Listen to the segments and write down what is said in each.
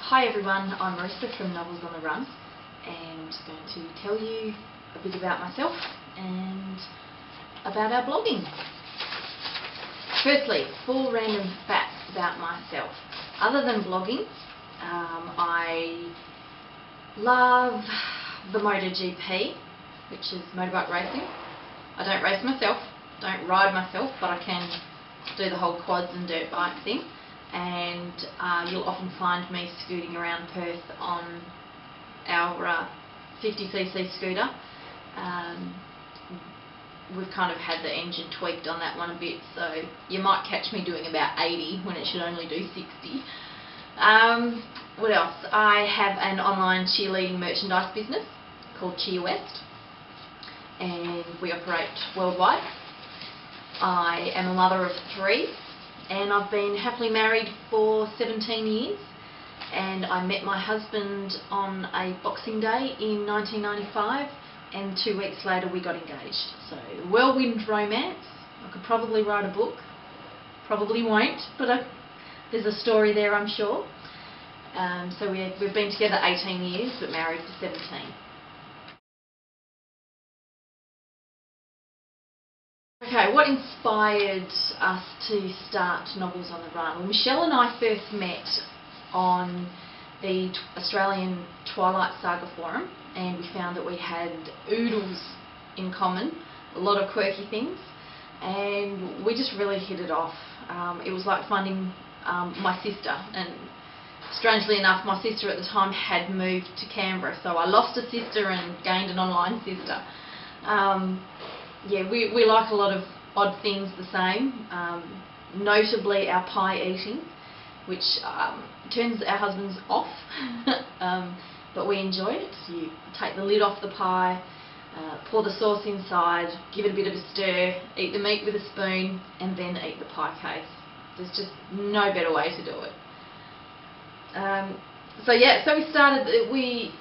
Hi everyone, I'm Marissa from Novels on the Run, and I'm just going to tell you a bit about myself and about our blogging. Firstly, 4 random facts about myself. Other than blogging, I love the MotoGP, which is motorbike racing. I don't race myself, don't ride myself, but I can do the whole quads and dirt bike thing. And you'll often find me scooting around Perth on our 50cc scooter. We've kind of had the engine tweaked on that one a bit, so you might catch me doing about 80 when it should only do 60. What else? I have an online cheerleading merchandise business called Cheer West, and we operate worldwide. I am a mother of 3. And I've been happily married for 17 years, and I met my husband on a Boxing Day in 1995, and 2 weeks later we got engaged. So, whirlwind romance. I could probably write a book, probably won't, but there's a story there, I'm sure. So we've been together 18 years but married for 17. Okay, what inspired us to start Novels on the Run? Well, Michelle and I first met on the Australian Twilight Saga forum, and we found that we had oodles in common, a lot of quirky things, and we just really hit it off. It was like finding my sister, and strangely enough my sister at the time had moved to Canberra, so I lost a sister and gained an online sister. Yeah, we like a lot of odd things the same, notably our pie eating, which turns our husbands off, but we enjoy it. You take the lid off the pie, pour the sauce inside, give it a bit of a stir, eat the meat with a spoon, and then eat the pie case. There's just no better way to do it. So we started, we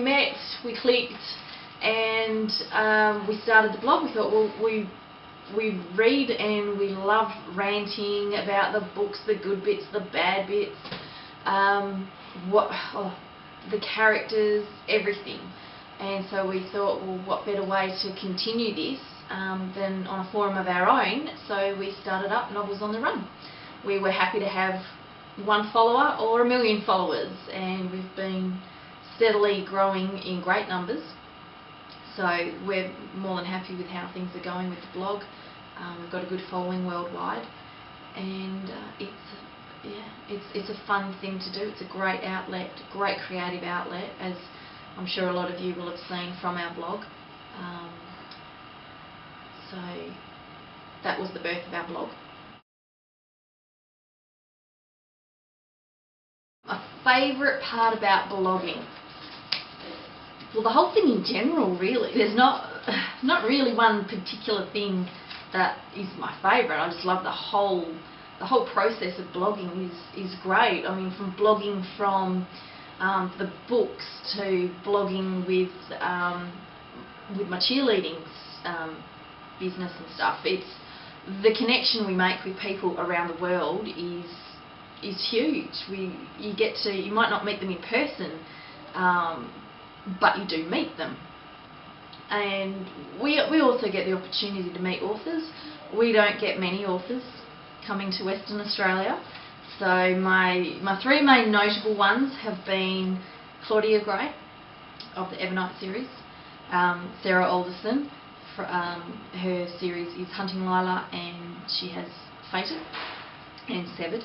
met, we clicked, and we started the blog. We thought, well, we read and we love ranting about the books, the good bits, the bad bits, the characters, everything. And so we thought, well, what better way to continue this than on a forum of our own? So we started up Novels on the Run. We were happy to have 1 follower or 1 million followers, and we've been steadily growing in great numbers. So we're more than happy with how things are going with the blog. We've got a good following worldwide, and it's a fun thing to do. It's a great outlet, great creative outlet, as I'm sure a lot of you will have seen from our blog. So that was the birth of our blog. My favourite part about blogging? Well, the whole thing in general, really. There's not really one particular thing that is my favourite. I just love the whole process of blogging is great. I mean, from blogging from the books to blogging with my cheerleading business and stuff. It's the connection we make with people around the world is huge. You might not meet them in person, but you do meet them. And we also get the opportunity to meet authors. We don't get many authors coming to Western Australia. So my 3 main notable ones have been Claudia Gray of the Evernight series, Sarah Alderson, her series is Hunting Lila, and she has Fated and Severed.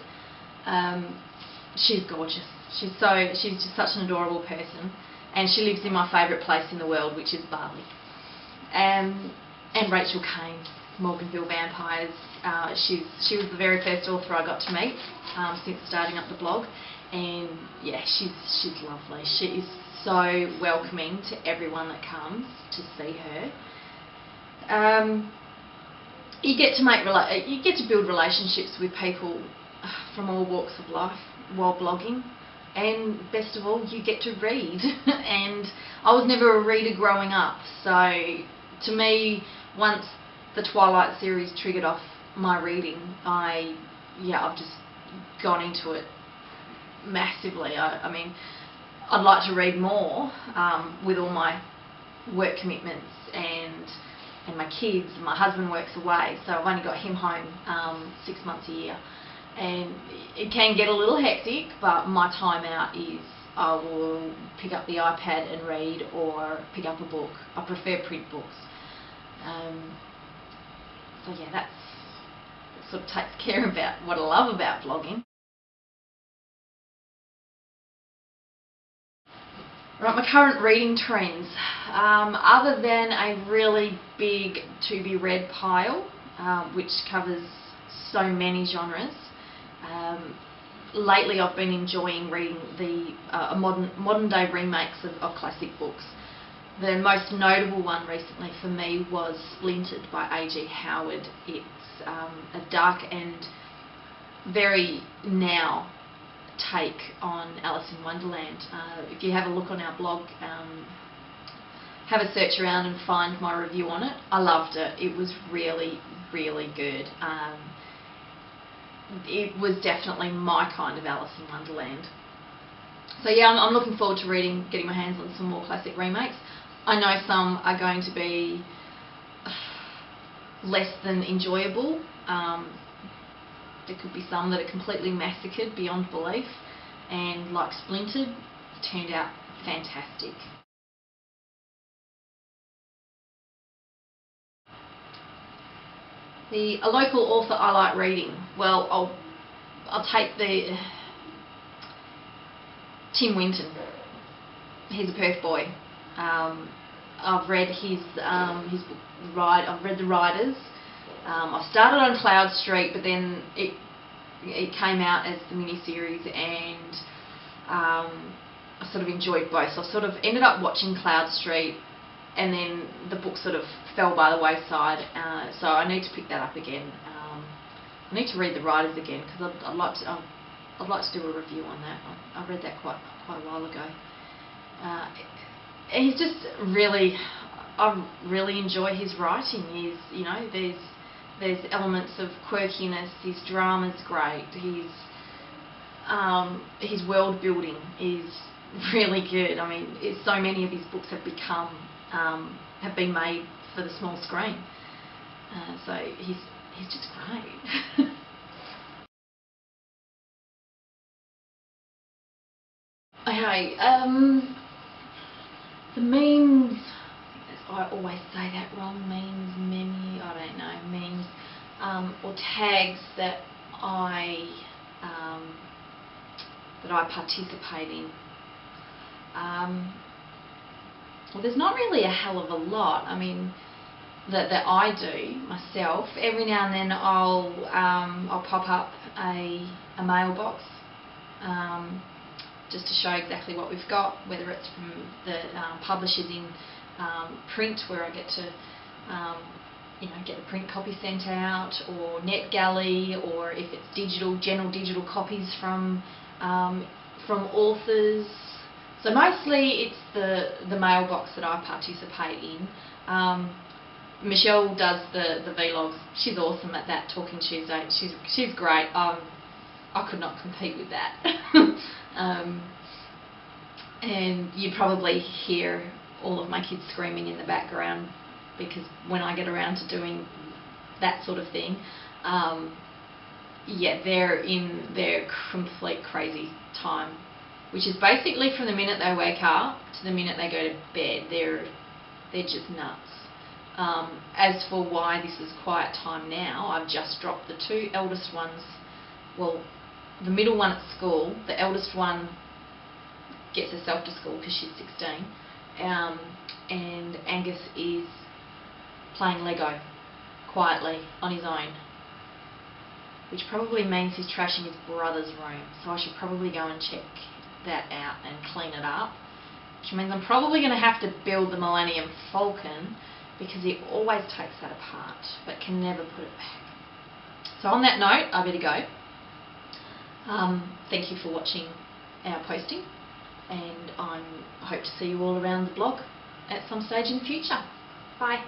She's gorgeous. She's just such an adorable person. And she lives in my favourite place in the world, which is Bali. And Rachel Kane, Morganville Vampires. She was the very first author I got to meet since starting up the blog. And yeah, she's lovely. She is so welcoming to everyone that comes to see her. You get to build relationships with people from all walks of life while blogging. And best of all, you get to read. And I was never a reader growing up, so to me, once the Twilight series triggered off my reading, I've just gone into it massively. I mean, I'd like to read more with all my work commitments and my kids. My husband works away, so I've only got him home 6 months a year, and it can get a little hectic, but my time out is I will pick up the iPad and read, or pick up a book. I prefer print books. So yeah, that sort of takes care about what I love about vlogging. Right, my current reading trends. Other than a really big to-be-read pile, which covers so many genres, lately I've been enjoying reading the modern-day remakes of classic books. The most notable one recently for me was Splintered by A.G. Howard. It's a dark and very now take on Alice in Wonderland. If you have a look on our blog, have a search around and find my review on it. I loved it. It was really, really good. It was definitely my kind of Alice in Wonderland. So yeah, I'm looking forward to getting my hands on some more classic remakes. I know some are going to be less than enjoyable. There could be some that are completely massacred beyond belief, and like Splintered, turned out fantastic. A local author I like reading. Well, I'll take the Tim Winton. He's a Perth boy. I've read his book, I've read The Riders. I started on Cloud Street, but then it came out as the miniseries, and I sort of enjoyed both. So I sort of ended up watching Cloud Street, and then the book sort of fell by the wayside. So I need to pick that up again. I need to read The Riders again, because I'd like to do a review on that. I read that quite a while ago. He's just really, I really enjoy his writing. There's elements of quirkiness. His drama's great. His world building is really good. I mean, so many of his books have been made for the small screen. So he's just great. Okay, the memes, I always say that wrong, I don't know, memes, or tags that I participate in. Well, there's not really a hell of a lot. I mean, that I do myself. Every now and then I'll pop up a mailbox, just to show exactly what we've got, whether it's from the publishers in print, where I get to get the print copy sent out, or NetGalley, or if it's digital, general digital copies from authors. So mostly it's the mailbox that I participate in. Michelle does the vlogs. She's awesome at that, Talking Tuesday. She's great. I could not compete with that. And you'd probably hear all of my kids screaming in the background, because when I get around to doing that sort of thing, yeah, they're in their complete crazy time, which is basically from the minute they wake up to the minute they go to bed. They're just nuts. As for why this is quiet time now, I've just dropped the two eldest ones. Well, the middle one at school. The eldest one gets herself to school because she's 16, and Angus is playing Lego quietly on his own, which probably means he's trashing his brother's room, so I should probably go and check that out and clean it up, which means I'm probably going to have to build the Millennium Falcon, because he always takes that apart but can never put it back. So on that note, I better go. Thank you for watching our posting, and I hope to see you all around the blog at some stage in the future. Bye.